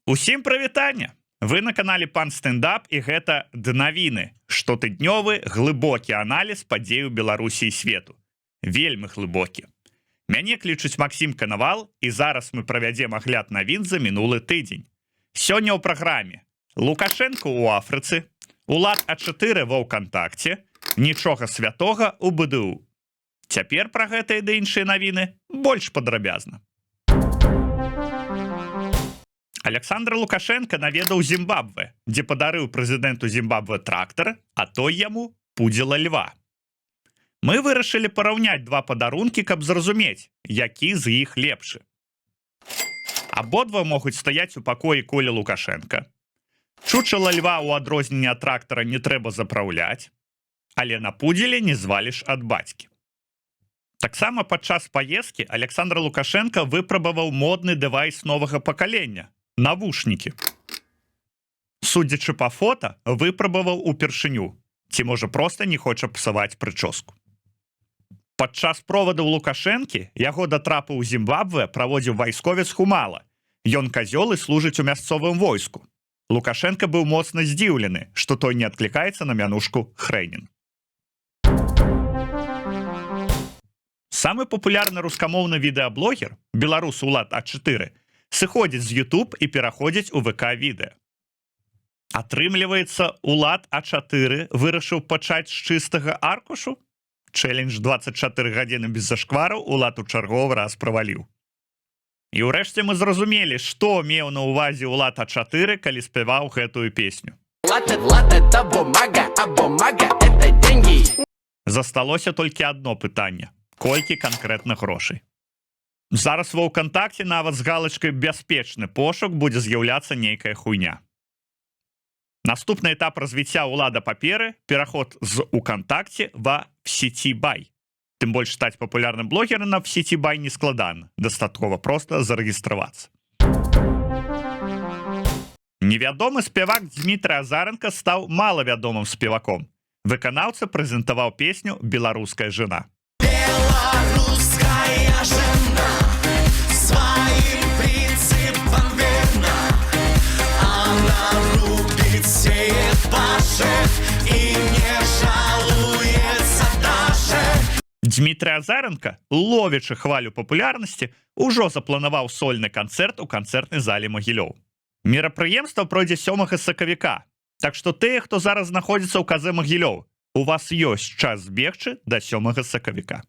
Усім прывітанне! Вы на канале Пан Стэндап і гэта навіны, штотыднёвы глыбокі аналіз падзей у Беларусі і свету. Вельмі глыбокі. Мяне клічуць Максім Канавал, і зараз мы правядзем агляд навін за мінулы тыдзень. Сёння ў праграме Лукашенко ў Афрыцы, улад А4 ва ўКантакце, нічога святога ў БДУ. Цяпер пра гэтыя ды іншыя навіны больш падрабязна. Александр Лукашенко наведаў Зімбабве, дзе падарыў прэзідэнту Зімбабве трактар, а той яму пудзіла льва. Мы вырашылі параўняць два падарункі, каб зразумець, які з іх лепшы. Абодва могуць стаяць у пакоі Колі Лукашенка. Чучала льва ў адрозненне ад трактара не трэба запраўляць, але на пудзіле не зваліш ад бацькі. Таксама падчас паездкі Александр Лукашенко выпрабаваў модны дэвайс новага пакалення – навушнікі. Судзячы па фота, выпрабаваў упершыню, ці можа проста не хоча псаваць прычоску. Падчас проваду Лукашэнкі яго да трапу ў Зімбабве праводзіў вайсковец Хумала. Ён казёл і служыць у мясцовым войску. Лукашенко быў моцна здзіўлены, што той не адклікаецца на мянушку Хрэнін. Самы папулярны рускамоўны відэаблогер, беларус улад А4, сыходзіць з YouTube і пераходзіць у ВК-відэа. Атрымліваецца, улад А4 вырашыў пачаць з чыстага аркушу? Чэлендж 24 гадзіны без зашквараў улад у чарговы раз праваліў. І ўрэшце мы зразумелі, што меў на ўвазе улад А4, калі спяваў гэтую песню. Засталося толькі адно пытанне. Колькі канкрэтна грошай? Зараз ва ўКантакце нават з галачкай «Бяспечны пошук» будзе з'яўляцца нейкая хуйня. Наступны этап развіцця ўлада паперы – пераход з ўКантакце ва в сеці бай. Тым больш стаць папулярным блогерам на в сеці бай не складана, дастаткова проста зарэгістравацца. Невядомы спевак Дмітрий Азаренко стаў малавядомым спеваком. Выканаўца прэзентаваў песню «Беларуская жена». Белорусская жена своим принципам верна. Она рубит, сеет, пашет и не жалуется даже. Дмитрий Азаренко, ловячы хвалю папулярнасці, ужо запланаваў сольны канцэрт у канцэртнай зале Магілёў. Мерапрыемства пройдзе 7 сакавіка, так што тыя, хто зараз знаходзіцца ў КЗ Магілёў, у вас ёсць час збегчы да 7 сакавіка.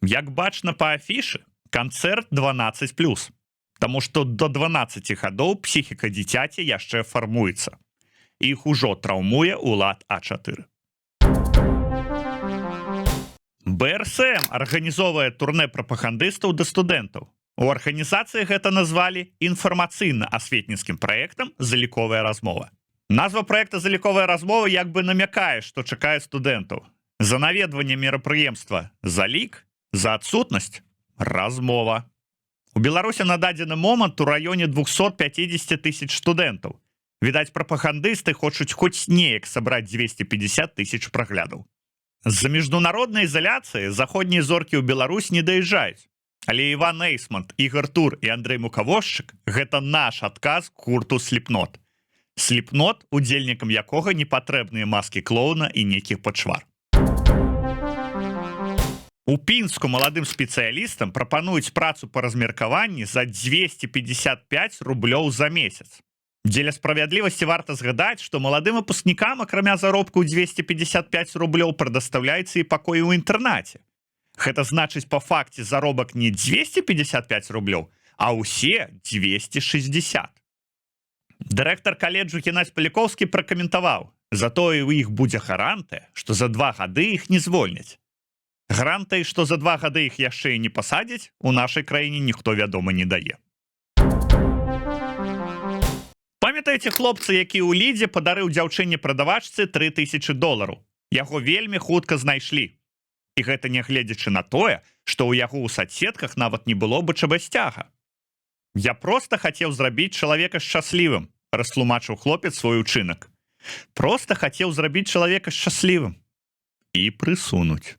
Як бачна па афішы, канцэрт 12+, таму што до 12 гадоў псіхіка дзіцяці яшчэ фармуецца. Іх ужо траўмуе улад А4. БРСМ арганізоўвае турнэ прапагандыстаў да студэнтаў. У арганізацыі гэта назвалі інфармацыйна-асветніцкім праектам «Заліковая размова». Назва праекта «Заліковая размова» як бы намякае, што чакае студэнтаў. За наведванне мерапрыемства залік, за адсутнасць размова. У Беларусі на дадзены момант у раёне 250 тысяч студэнтаў. Відаць, прапагандысты хочуць хоць неяк сабраць 250 тысяч праглядаў. З-за міжнароднай ізаляцыі заходнія зоркі ў Беларусь не даязджаюць. Але Іван Эйсмонт, Ігор Тур і Андрэй Мукавошчык – гэта наш адказ гурту Сліпнот. Сліпнот, удзельнікам якога не патрэбныя маскі клоуна і нейкіх пачвар. У Пінску маладым спецыялістам прапануюць працу па размеркаванні за 255 рублёў за месяц. Дзеля справядлівасці варта згадаць, што маладым выпускнікам, акрамя заробку 255 рублёў, прадастаўляецца і пакой у інтэрнаце. Гэта значыць, па факце заробак не 255 рублёў, а ўсе 260. Дырэктар каледжу Геннадзь Паліковскі пракаментаваў: затое у іх будзе гарантыя, што за 2 гады іх не звольняць. Гарантый, што за 2 гады іх яшчэ і не пасадзяць, у нашай краіне ніхто, вядома, не дае. Памятаеце хлопца, які ў Лідзе падарыў дзяўчыне-прадавачцы $3000? Яго вельмі хутка знайшлі. І гэта нягледзячы на тое, што ў яго ў садсетках нават не было БЧБ-сцяга. «Я проста хацеў зрабіць чалавека шчаслівым», растлумачыў хлопец свой учынак. «Проста хацеў зрабіць чалавека шчаслівым» і прысунуць.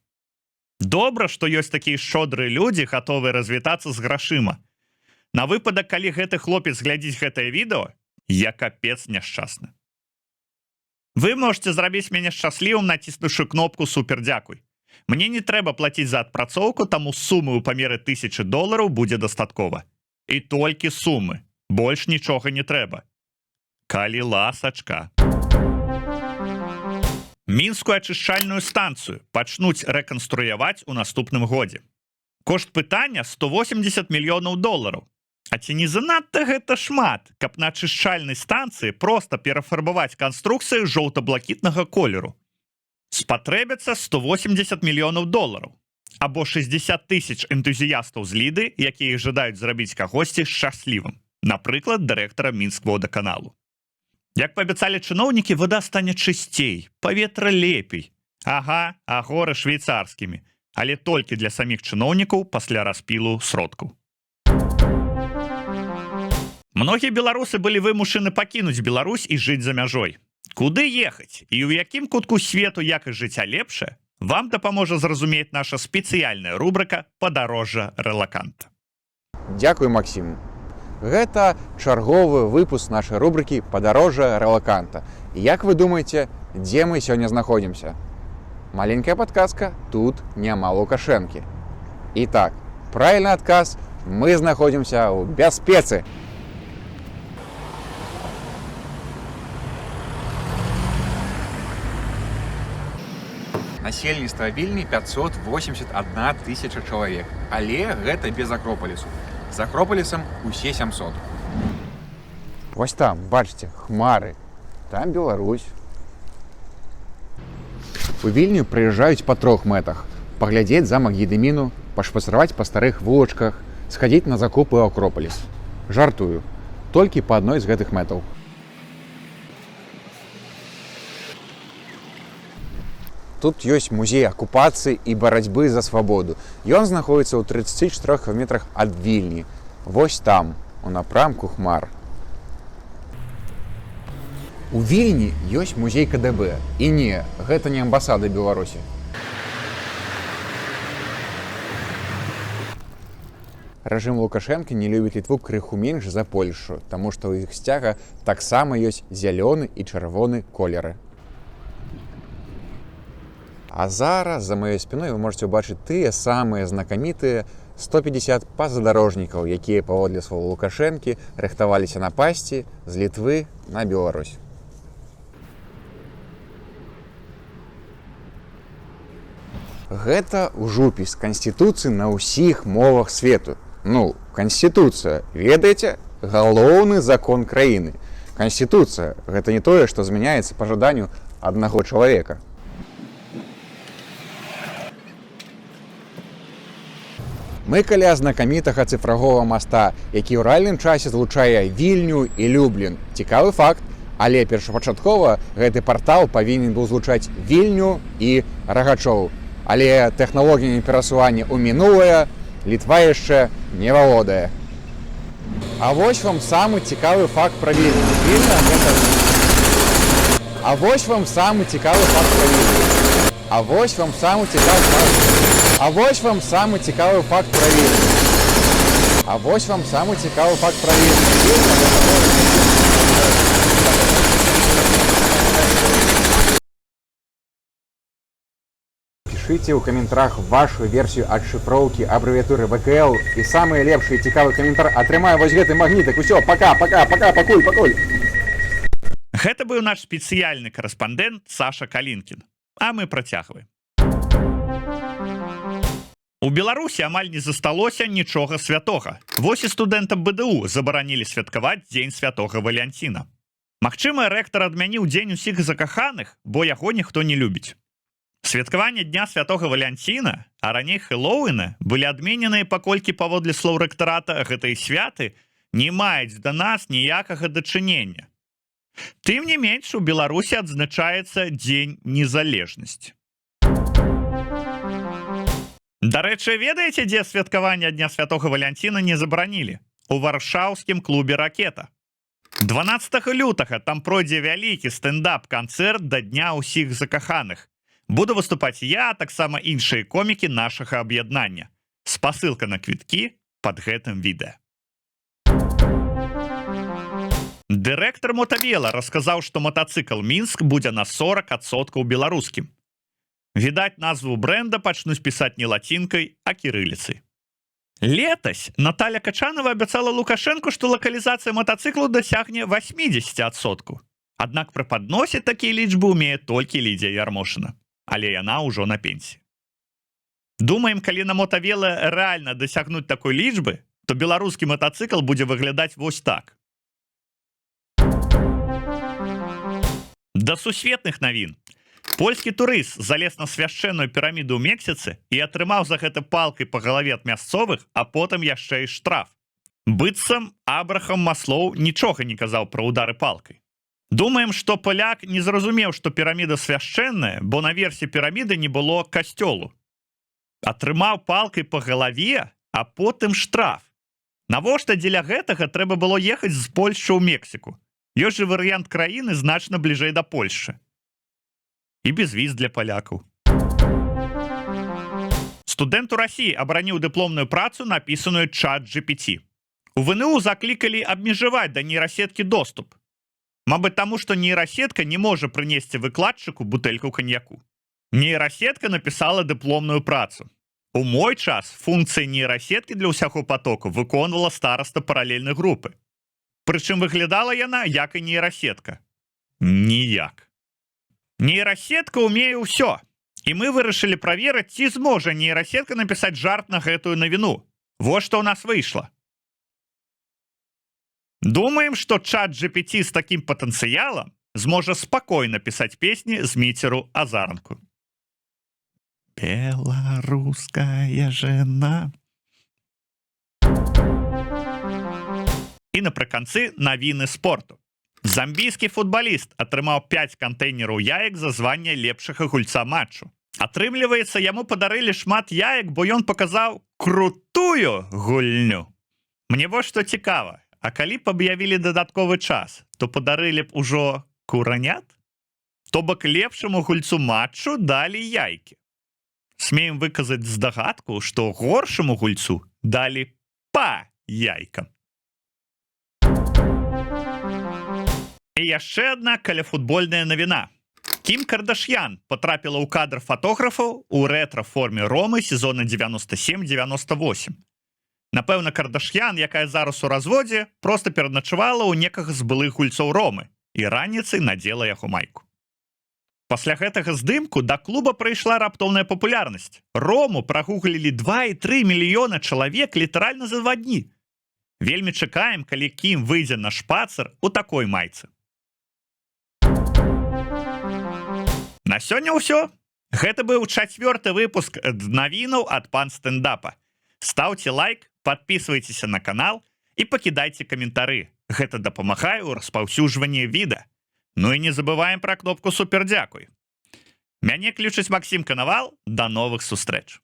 Добра, што ёсць такія шчодрыя людзі, гатовыя развітацца з грашыма. На выпадак, калі гэты хлопец глядзіць гэтае відэо, Я капец няшчасны. Вы можете зрабіць мяне шчаслівым, націснуўшы кнопку супер дзякуй. Мне не трэба плаціць за адпрацоўку, таму сумы ў памеры $1000 будзе дастаткова. І толькі сумы. Больш нічога не трэба. Калі ласачка. Мінскую ачышчальную станцыю пачнуць рэканструяваць у наступным годзе. Кошт пытання $180 мільёнаў. А ці не занадта гэта шмат, каб на ачышчальнай станцыі проста перафарбаваць канструкцыю жоўта-блакітнага колеру? Спатрэбяцца $180 мільёнаў. Або 60 000 энтузіястаў з Ліды, якія жадаюць зрабіць кагосьці шчаслівым. Напрыклад, дырэктара Мінскводаканалу. Як паабяцалі чыноўнікі, вада стане чысцей, паветра лепей. Ага, а горы швейцарскімі. Але толькі для саміх чыноўнікаў пасля распілу сродкаў. Многія беларусы былі вымушаны пакінуць Беларусь і жыць за мяжой. Куды ехаць і ў якім кутку свету якасць жыцця лепшая, вам дапаможа зразумець наша спецыяльная рубрыка «Падарожжа рэлаканта». Дзякуй, Максім. Гэта чарговы выпуск нашай рубрыкі «Падарожжа рэлаканта». І як вы думаеце, дзе мы сёння знаходзімся? Маленькая падказка, тут няма Лукашэнкі. І так, правільны адказ, мы знаходзімся ў бяспецы. Насельніцтва Вільні 581 тысяча чалавек, але гэта без Акропалісу. З Акропалісам усе 700. Вось там, бачыце, хмары. Там Беларусь. У Вільню прыязджаюць па 3 мэтах. Паглядзець замак Гедыміну, пашпацыраваць па старых вулачках, схадзіць на закупы ў Акропаліс. Жартую. Толькі па адной з гэтых мэтаў. Тут ёсць музей акупацыі і барацьбы за свабоду. Ён знаходзіцца ў 34 кіламетрах ад Вільні. Вось там, у напрамку хмар. У Вільні ёсць музей КДБ. І не, гэта не амбасада Беларусі. Рэжым Лукашэнка не любіць Літву крыху менш за Польшу, таму што ў іх сцяга таксама ёсць зялёны і чырвоны колеры. А зараз за маёй спіной вы можете ўбачыць тыя самыя знакамітыя 150 пазадарожнікаў, якія паводле слова Лукашэнкі рыхтаваліся напасці з Літвы на Беларусь. Гэта ўжупіс Канстытуцыі на ўсіх мовах свету. Ну, Канстытуцыя, ведаеце, галоўны закон краіны. Канстытуцыя – гэта не тое, што змяняецца па жаданню аднаго чалавека. Мы каля знакамітага цыфравога моста, які ў рэальным часе злучае Вільню і Люблін. Цікавы факт, але першапачаткова гэты партал павінен быў злучаць Вільню і Рагачоў. Але тэхналогіямі перасування ў мінулае Літва яшчэ не валодае. А вось вам самы цікавы факт пра Вільню. А вось вам самы цікавы факт пра Вільню. А вось вам самы цікавы факт. А вось вам самы цікавы факт пра Вільню. А вось вам самы цікавы факт пра Вільню. Пішыце ў каментарах вашу версію адшыфроўкі абрэвіятуры ВКЛ і самы лепшы і цікавы каментар атрымае вось гэты магнітак. Усё, пакуль. Гэта быў наш спецыяльны карэспандэнт Саша Калінкін. А мы працягваем. У Беларусі амаль не засталося нічога святога. Вось і студэнтам БДУ забаранілі святкаваць дзень святога Валянціна. Магчыма, рэктар адмяніў дзень усіх закаханых, бо яго ніхто не любіць. Святкаванне дня святога Валянціна, а раней Хэллоуіна, былі адмененыя, паколькі паводле слоў рэктарата гэтыя святы не маюць да нас ніякага дачынення. Тым не менш, у Беларусі адзначаецца Дзень незалежнасці. Дарэчы, ведаеце, дзе святкаванне дня святога Валянціна не забаранілі? У варшаўскім клубе «Ракета». 12 лютага там пройдзе вялікі стэндап-канцэрт да дня ўсіх закаханых. Буду выступаць я, а таксама іншыя комікі нашага аб'яднання. Спасылка на квіткі пад гэтым відэа. Дырэктар Мотавела расказаў, што матацыкл Мінск будзе на 40% беларускім. Відаць, назву бренда пачнуць пісаць не лацінкай, а кірыліцай. Летась Наталя Качанова абяцала Лукашэнку, што лакалізацыя матацыклу дасягне 80%. Аднак прападносіць такія лічбы ўмее толькі Лідзія Ярмошына, але яна ўжо на пенсіі. Думаем, калі на Мотавела рэальна дасягнуць такой лічбы, то беларускі матацыкл будзе выглядаць вось так. Да сусветных навін. Польскі турыст залез на свяшчэнную піраміду ў Мексіцы і атрымаў за гэта палкай па галаве ад мясцовых, а потым яшчэ і штраф. Быццам Абрахам Маслоў нічога не казаў пра ўдары палкай. Думаем, што паляк не зразумеў, што піраміда свяшчэнная, бо на версе піраміды не было касцёлу. Атрымаў палкай па галаве, а потым штраф. Навошта дзеля гэтага трэба было ехаць з Польшчы ў Мексіку? Ёсць жа варыянт краіны значна бліжэй да Польшчы. І без віз для палякаў. Студэнт у Расіі абараніў дыпломную працу, напісаную ChatGPT. У ВНУ заклікалі абмежаваць да нейрасеткі доступ. Мабыць, таму, што нейрасетка не можа прынесці выкладчыку бутэльку каньяку. Нейрасетка напісала дыпломную працу. У мой час функцыі нейрасеткі для ўсяго потоку выконвала стараста паралельнай групы. Прычым выглядала яна, як і нейрасетка. Ніяк. Нейрасетка ўмее ўсё. І мы вырашылі праверыць, ці зможа нейрасетка напісаць жарт на гэтую навіну. Во што ў нас выйшла. Думаем, што ChatGPT з такім патэнцыялам зможа спакойна пісаць песні з міцеру Азаранку. Беларуская жена. І напрыканцы навіны спорту. Замбійскі футбаліст атрымаў 5 кантэйнераў яек за званне лепшага гульца матчу. Атрымліваецца, яму падарылі шмат яек, бо ён паказаў крутую гульню. Мне вось што цікава, а калі б аб'явілі дадатковы час, то падарылі б ужо куранят? То бок лепшаму гульцу матчу далі яйкі. Смеем выказаць здагадку, што горшаму гульцу далі па яйкам. І яшчэ адна каляфутбольная навіна. Кім Кардашьян потрапіла ў кадр фотографаў у рэтра-форме Ромы сезона 97-98. Напэўна, Кардашьян, якая зараз у разводзе, проста пераначавала ў некага з былых гульцоў Ромы і раніцай надзела яго майку. Пасля гэтага здымку да клуба прыйшла раптоўная папулярнасць. Рому прагуглілі 2,3 мільёна чалавек літаральна за 2 дні. Вельмі чакаем, калі Кім выйдзе на шпацыр у такой майцы. На сёння ўсё. Гэта быў 4-ы выпуск навінаў ад пан стэндапа. Стаўце лайк, подписывайтеся на канал і пакідайце каментары. Гэта дапамагае ў распаўсюджванні відэа. Ну і не забываем пра кнопку супердзякуй. Мяне клічыць Максім Канавал. Да новых сустрэч.